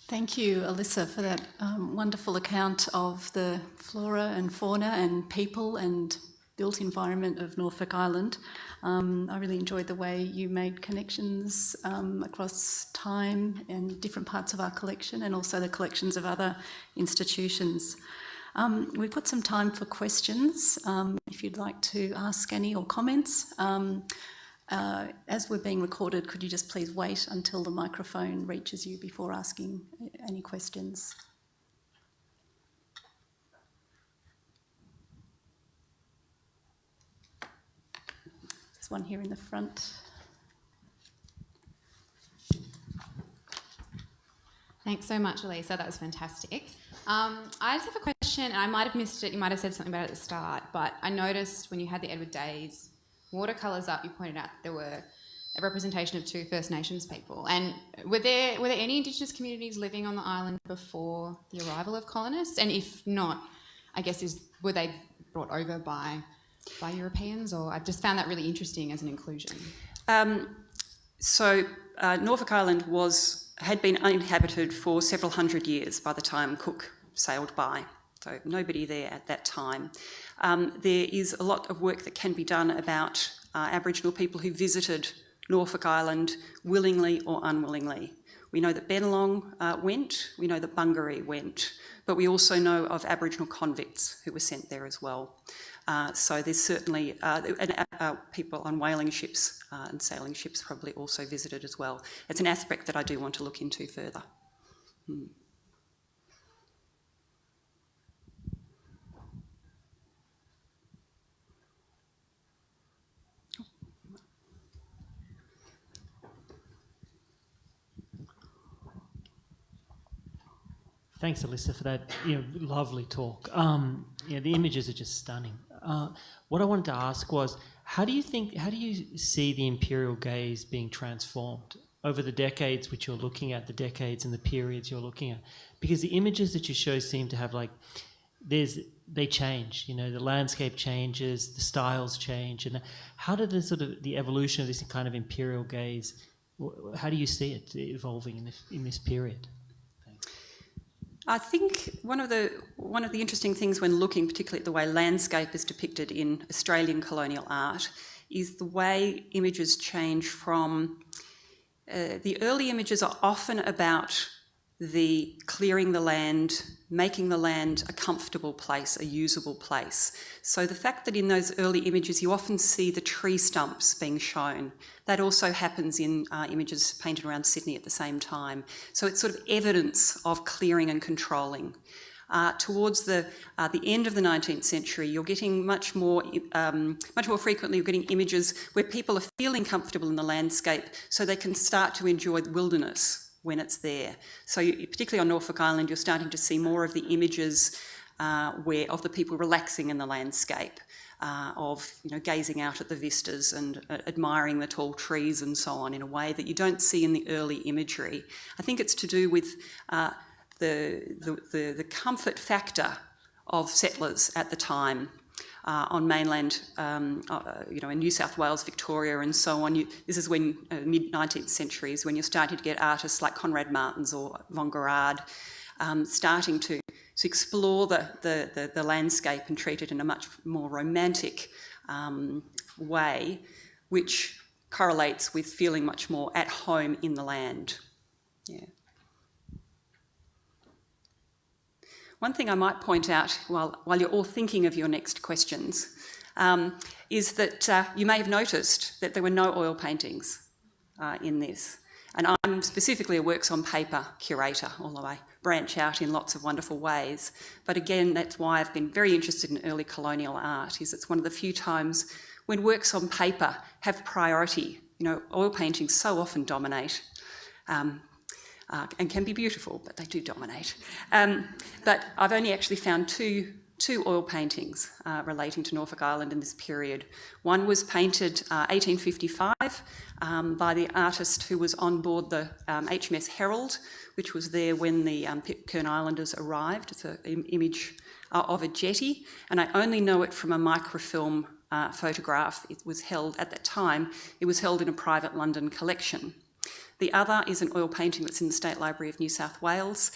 Thank you, Alisa, for that wonderful account of the flora and fauna and people and built environment of Norfolk Island. I really enjoyed the way you made connections across time and different parts of our collection and also the collections of other institutions. We've got some time for questions, if you'd like to ask any or comments. As we're being recorded, could you just please wait until the microphone reaches you before asking any questions? There's one here in the front. Thanks so much, Alisa. That was fantastic. I just have a question, and I might have missed it. You might have said something about it at the start, but I noticed when you had the Edward Days watercolours up, you pointed out there were a representation of 2 First Nations people. And were there any Indigenous communities living on the island before the arrival of colonists? And if not, I guess were they brought over by Europeans? Or I just found that really interesting as an inclusion. Norfolk Island had been uninhabited for several hundred years by the time Cook sailed by. So nobody there at that time. There is a lot of work that can be done about Aboriginal people who visited Norfolk Island willingly or unwillingly. We know that Bennelong went, we know that Bunbury went, but we also know of Aboriginal convicts who were sent there as well. So there's certainly people on whaling ships and sailing ships probably also visited as well. It's an aspect that I do want to look into further. Thanks, Alisa, for that lovely talk. The images are just stunning. What I wanted to ask was, how do you see the imperial gaze being transformed over the decades which you're looking at, the decades and the periods you're looking at? Because the images that you show seem to have there's they change. You know, the landscape changes, the styles change, and how did the evolution of this kind of imperial gaze? How do you see it evolving in this period? I think one of the interesting things when looking particularly at the way landscape is depicted in Australian colonial art is the way images change from the early images are often about the clearing the land, making the land a comfortable place, a usable place. So the fact that in those early images you often see the tree stumps being shown, that also happens in images painted around Sydney at the same time. So it's sort of evidence of clearing and controlling. Towards the end of the 19th century, you're getting much more frequently, you're getting images where people are feeling comfortable in the landscape so they can start to enjoy the wilderness when it's there. So particularly on Norfolk Island, you're starting to see more of the images of the people relaxing in the landscape, of gazing out at the vistas and admiring the tall trees and so on in a way that you don't see in the early imagery. I think it's to do with the comfort factor of settlers at the time. On mainland, in New South Wales, Victoria and so on. This is when, mid-19th century, is when you're starting to get artists like Conrad Martens or Von Gerard starting to explore the landscape and treat it in a much more romantic way, which correlates with feeling much more at home in the land. Yeah. One thing I might point out while you're all thinking of your next questions is that you may have noticed that there were no oil paintings in this. And I'm specifically a works on paper curator, although I branch out in lots of wonderful ways. But again, that's why I've been very interested in early colonial art, is it's one of the few times when works on paper have priority. Oil paintings so often dominate. And can be beautiful, but they do dominate. But I've only actually found two oil paintings relating to Norfolk Island in this period. One was painted 1855 by the artist who was on board the HMS Herald, which was there when the Pitcairn Islanders arrived. It's an image of a jetty, and I only know it from a microfilm photograph. It was held, at that time, it was held in a private London collection. The other is an oil painting that's in the State Library of New South Wales,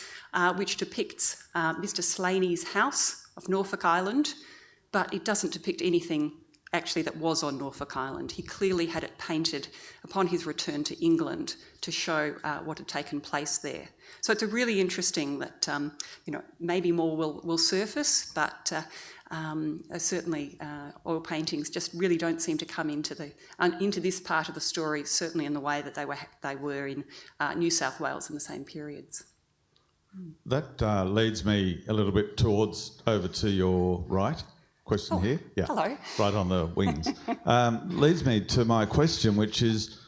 which depicts Mr. Slaney's house of Norfolk Island, but it doesn't depict anything actually that was on Norfolk Island. He clearly had it painted upon his return to England to show what had taken place there. So it's a really interesting that, maybe more will surface, but certainly oil paintings just really don't seem to come into this part of the story, certainly in the way that they were in New South Wales in the same periods. That leads me a little bit over to your right. Question here. Yeah. Hello. Right on the wings. Leads me to my question, which is,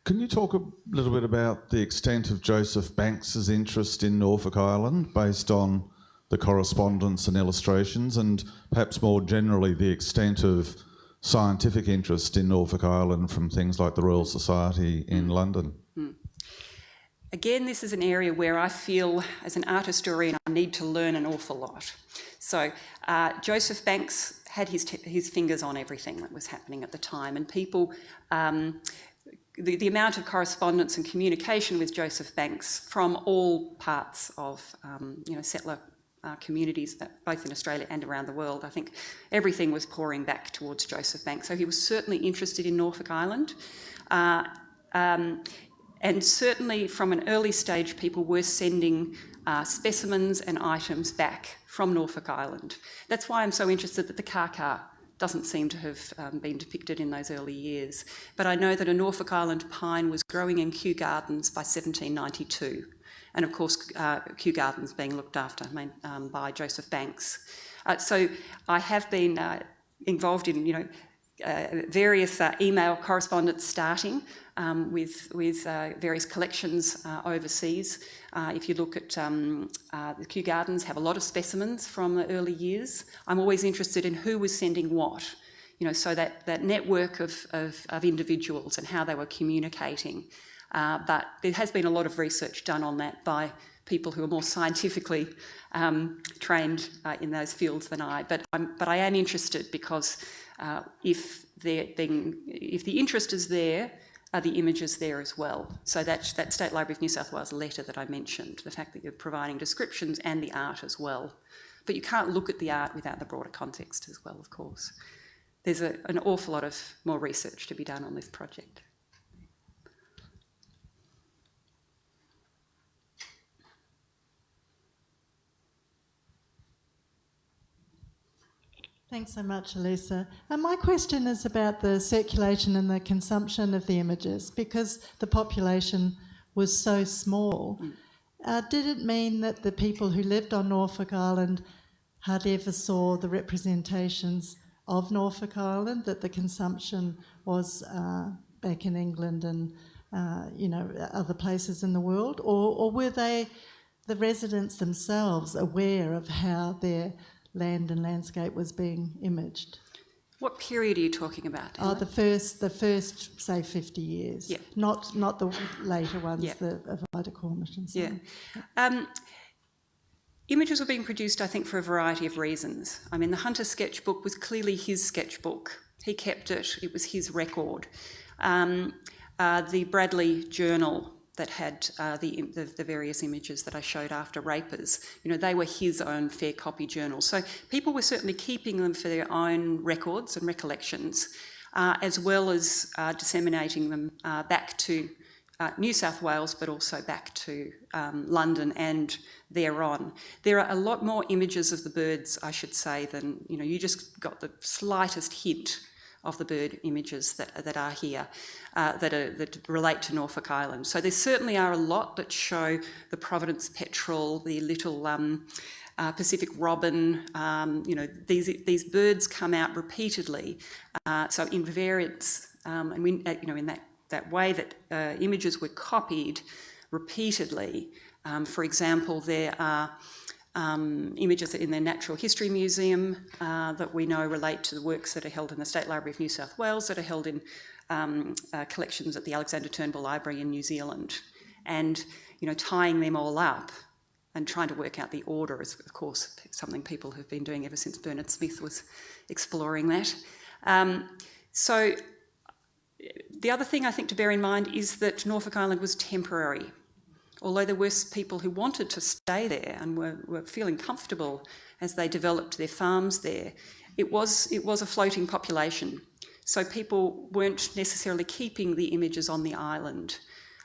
can you talk a little bit about the extent of Joseph Banks's interest in Norfolk Island based on the correspondence and illustrations, and perhaps more generally the extent of scientific interest in Norfolk Island from things like the Royal Society in London? Again, this is an area where I feel, as an art historian, I need to learn an awful lot. So Joseph Banks had his fingers on everything that was happening at the time, and people, the amount of correspondence and communication with Joseph Banks from all parts of, settler communities, both in Australia and around the world, I think everything was pouring back towards Joseph Banks. So he was certainly interested in Norfolk Island. And certainly from an early stage, people were sending specimens and items back from Norfolk Island. That's why I'm so interested that the Kaka doesn't seem to have been depicted in those early years. But I know that a Norfolk Island pine was growing in Kew Gardens by 1792. And of course, Kew Gardens being looked after by Joseph Banks. So I have been involved in, various email correspondence starting with various collections overseas. If you look at the Kew Gardens, have a lot of specimens from the early years. I'm always interested in who was sending what, so that network of individuals and how they were communicating. But there has been a lot of research done on that by people who are more scientifically trained in those fields than I. But I am interested because if the interest is there, are the images there as well? So that State Library of New South Wales letter that I mentioned, the fact that you're providing descriptions and the art as well. But you can't look at the art without the broader context as well, of course. There's an awful lot of more research to be done on this project. Thanks so much, Alisa. My question is about the circulation and the consumption of the images, because the population was so small. Did it mean that the people who lived on Norfolk Island hardly ever saw the representations of Norfolk Island, that the consumption was back in England and other places in the world, or were they, the residents themselves, aware of how their land and landscape was being imaged? What period are you talking about? Oh, the first, say, 50 years. Yeah. Not the later ones, Yeah. the Ida Cornish and so Yeah. on. Images were being produced, I think, for a variety of reasons. I mean, the Hunter Sketchbook was clearly his sketchbook. He kept it. It was his record. The Bradley Journal that had the various images that I showed after Rapers, they were his own fair copy journals. So people were certainly keeping them for their own records and recollections, as well as disseminating them back to New South Wales, but also back to London and thereon. There are a lot more images of the birds, I should say, than, you just got the slightest hint of the bird images that are here, that relate to Norfolk Island. So there certainly are a lot that show the Providence petrel, the little Pacific robin. These birds come out repeatedly. So in variants, and we, in that way that images were copied repeatedly. For example, there are images in the Natural History Museum that we know relate to the works that are held in the State Library of New South Wales, that are held in collections at the Alexander Turnbull Library in New Zealand. And, tying them all up and trying to work out the order is, of course, something people have been doing ever since Bernard Smith was exploring that. So the other thing I think to bear in mind is that Norfolk Island was temporary. Although there were people who wanted to stay there and were feeling comfortable as they developed their farms there, it was a floating population. So people weren't necessarily keeping the images on the island.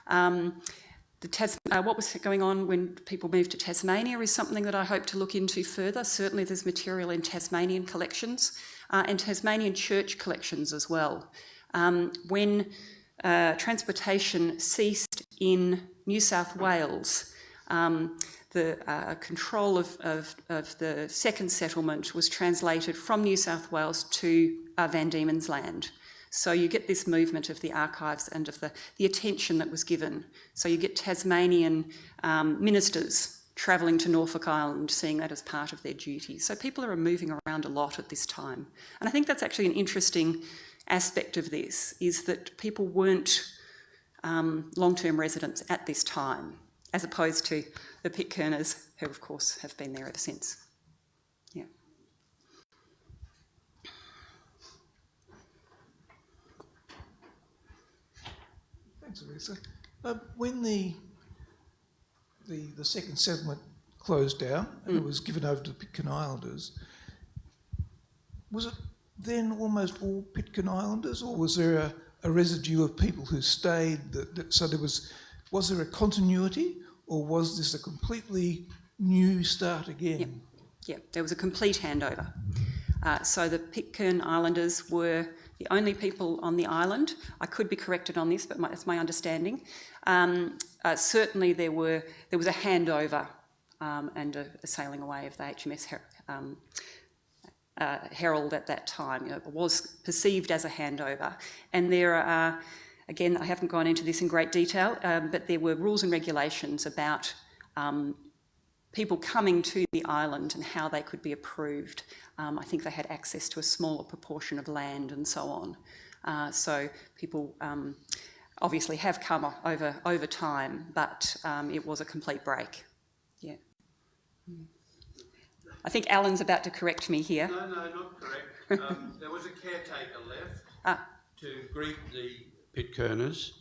What was going on when people moved to Tasmania is something that I hope to look into further. Certainly there's material in Tasmanian collections and Tasmanian church collections as well. When transportation ceased in New South Wales, the control of the second settlement was translated from New South Wales to Van Diemen's Land. So you get this movement of the archives and of the attention that was given. So you get Tasmanian ministers travelling to Norfolk Island, seeing that as part of their duty. So people are moving around a lot at this time. And I think that's actually an interesting aspect of this, is that people weren't long-term residents at this time, as opposed to the Pitcairners, who of course have been there ever since. Yeah. Thanks, Alisa. When the second settlement closed down and it was given over to the Pitcairn Islanders, was it then almost all Pitcairn Islanders, or was there a residue of people who stayed? So was there a continuity, or was this a completely new start again? Yeah, there was a complete handover. So the Pitcairn Islanders were the only people on the island. I could be corrected on this, but that's my understanding. Certainly there was a handover and a sailing away of the HMS Herald at that time. It was perceived as a handover. And there are, again, I haven't gone into this in great detail, but there were rules and regulations about people coming to the island and how they could be approved. I think they had access to a smaller proportion of land and so on. So people obviously have come over time, but it was a complete break. I think Alan's about to correct me here. No, not correct. There was a caretaker left to greet the Pitcairners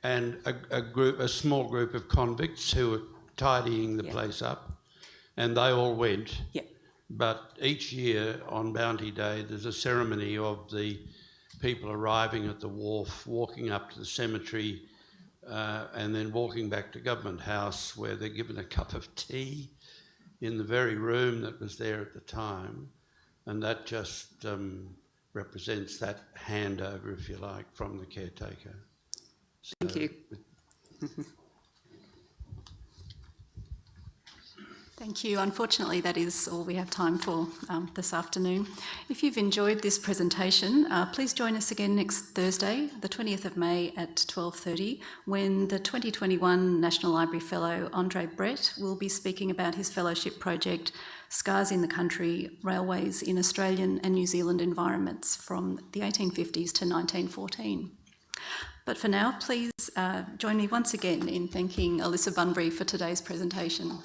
and a small group of convicts who were tidying the place up, and they all went. Yep. But each year on Bounty Day, there's a ceremony of the people arriving at the wharf, walking up to the cemetery, and then walking back to Government House, where they're given a cup of tea in the very room that was there at the time, and that just represents that handover, if you like, from the caretaker. Thank you. Thank you. Unfortunately, that is all we have time for this afternoon. If you've enjoyed this presentation, please join us again next Thursday, the 20th of May at 12:30, when the 2021 National Library Fellow, Andre Brett, will be speaking about his fellowship project, Scars in the Country, Railways in Australian and New Zealand Environments from the 1850s to 1914. But for now, please join me once again in thanking Alisa Bunbury for today's presentation.